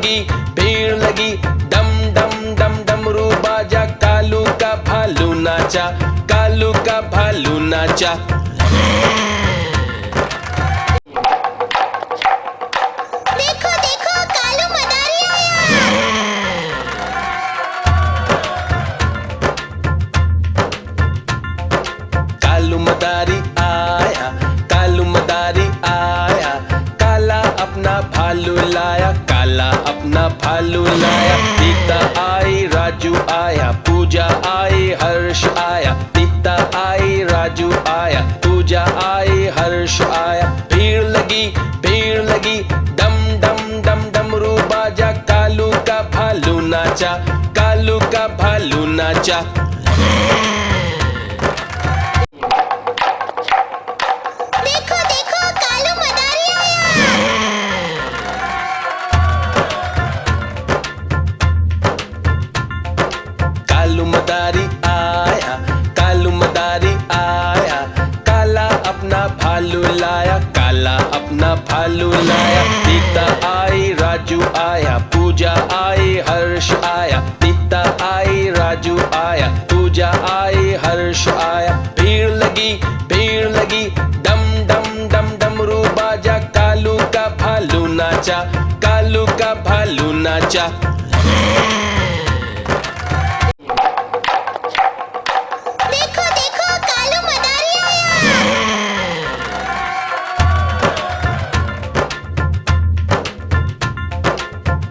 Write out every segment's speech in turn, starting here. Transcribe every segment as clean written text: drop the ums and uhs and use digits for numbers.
लगी, भीड़ लगी, डम डम डम डमरू बाजा, कालू का भालू नाचा, कालू का भालू नाचा। देखो देखो कालू मदारी आया। कालू मदारी आया, कालू मदारी आया, काला अपना भालू लाया, काला अपना भालू लाया। सीता आई, राजू आया, पूजा आई, हर्ष आया, सीता आई, राजू आया, पूजा आई, हर्ष आया। भीड़ लगी, डम डम डम डमरू बाजा, कालू का भालू नाचा, कालू का भालू नाचा। देखो देखो कालू मदारी आया। कालू मदारी आया, कालू मदारी आया, काला अपना भालू लाया, काला अपना भालू लाया। सीता आई, राजू आया, पूजा आई, हर्ष आया, सीता आई, राजू आया, पूजा आई, हर्ष आया। भीड़ लगी, डम डम डम डमरू बाजा, कालू का भालू नाचा, कालू का भालू नाचा। देखो देखो कालू मदारी आया।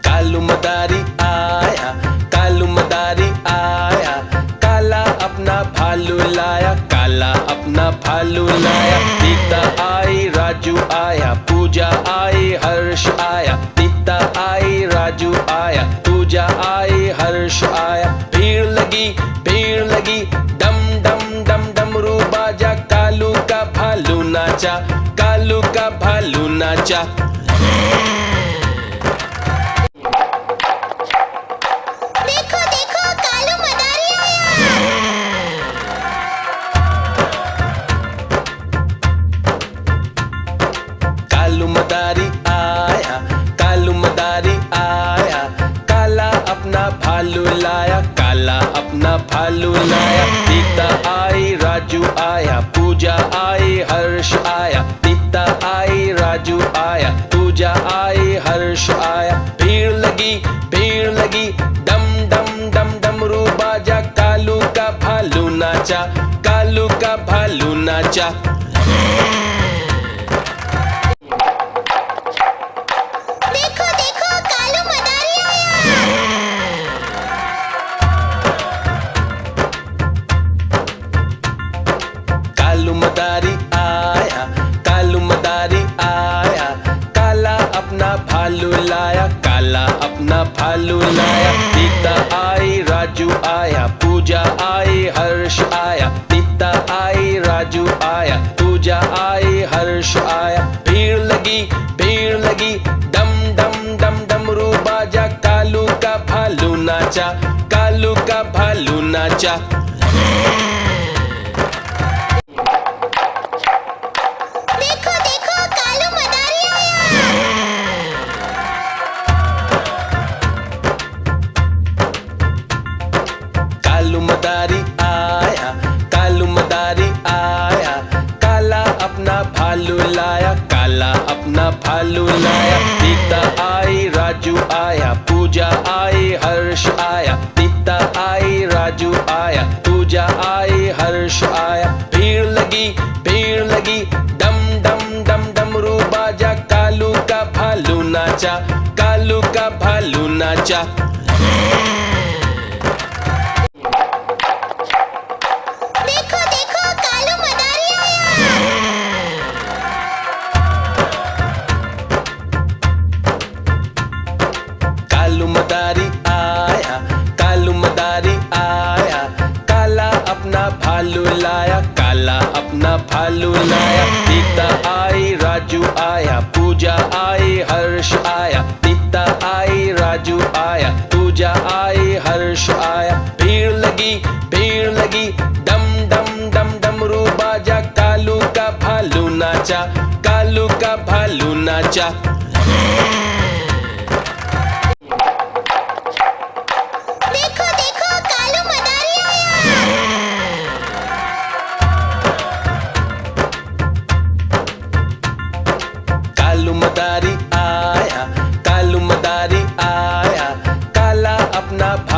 कालू मदारी आया, कालू मदारी आया, काला अपना भालू लाया, काला अपना भालू लाया। सीता आई, राजू आया, पूजा आई, हर्ष आया, सीता आई, राजू आया, पूजा आई, हर्ष आया। भीड़ लगी, डम डम डम डमरू बाजा, कालू का भालू नाचा, कालू का भालू नाचा। देखो देखो कालू मदारी आया। कालू मदारी आया, कालू मदारी आया, काला अपना भालू लाया, काला अपना भालू लाया। सीता आई, राजू आया, पूजा आई, हर्ष आया, सीता आई, राजू आया, पूजा आई, हर्ष आया। भीड़ लगी, डम डम डम डमरू बाजा, कालू का भालू नाचा, कालू का भालू नाचा। देखो देखो कालू मदारी आया। कालू मदारी आया, कालू मदारी आया, काला अपना भालू लाया, काला अपना भालू लाया। सीता आई, राजू आया, पूजा आई, हर्ष आया, सीता आई, राजू आया, पूजा आई, हर्ष आया। भीड़ लगी, डम डम डम डमरू बाजा, कालू का भालू नाचा, कालू का भालू नाचा। देखो देखो कालू मदारी आया। कालू मदारी आया, कालू मदारी आया, काला अपना भालू लाया, काला अपना भालू लाया। सीता आई, राजू आया, पूजा आई, हर्ष आया, सीता आई, राजू आया, पूजा आई, हर्ष आया। भीड़ लगी, डम डम डम डमरू बाजा, कालू का भालू नाचा, कालू का भालू नाचा। देखो देखो कालू मदारी आया। कालू मदारी आया, कालू मदारी आया, काला अपना भालू लाया, काला अपना भालू लाया। सीता आई, राजू आया, पूजा आई, हर्ष आया, सीता आई, राजू आया, पूजा आई, हर्ष आया। भीड़ लगी, डम डम डम डमरू बाजा, कालू का भालू नाचा, कालू का भालू नाचा।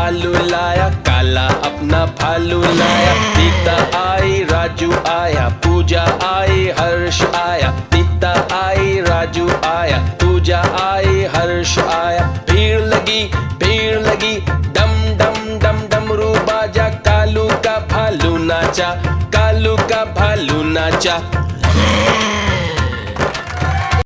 भालू लाया, काला अपना भालू लाया। सीता आई, राजू आया, पूजा आई, हर्ष आया। सीता आई, राजू आया, पूजा आई, हर्ष आया। भीड़ लगी, डम डम डम डमरू बाजा। कालू का भालू नाचा, कालू का भालू नाचा।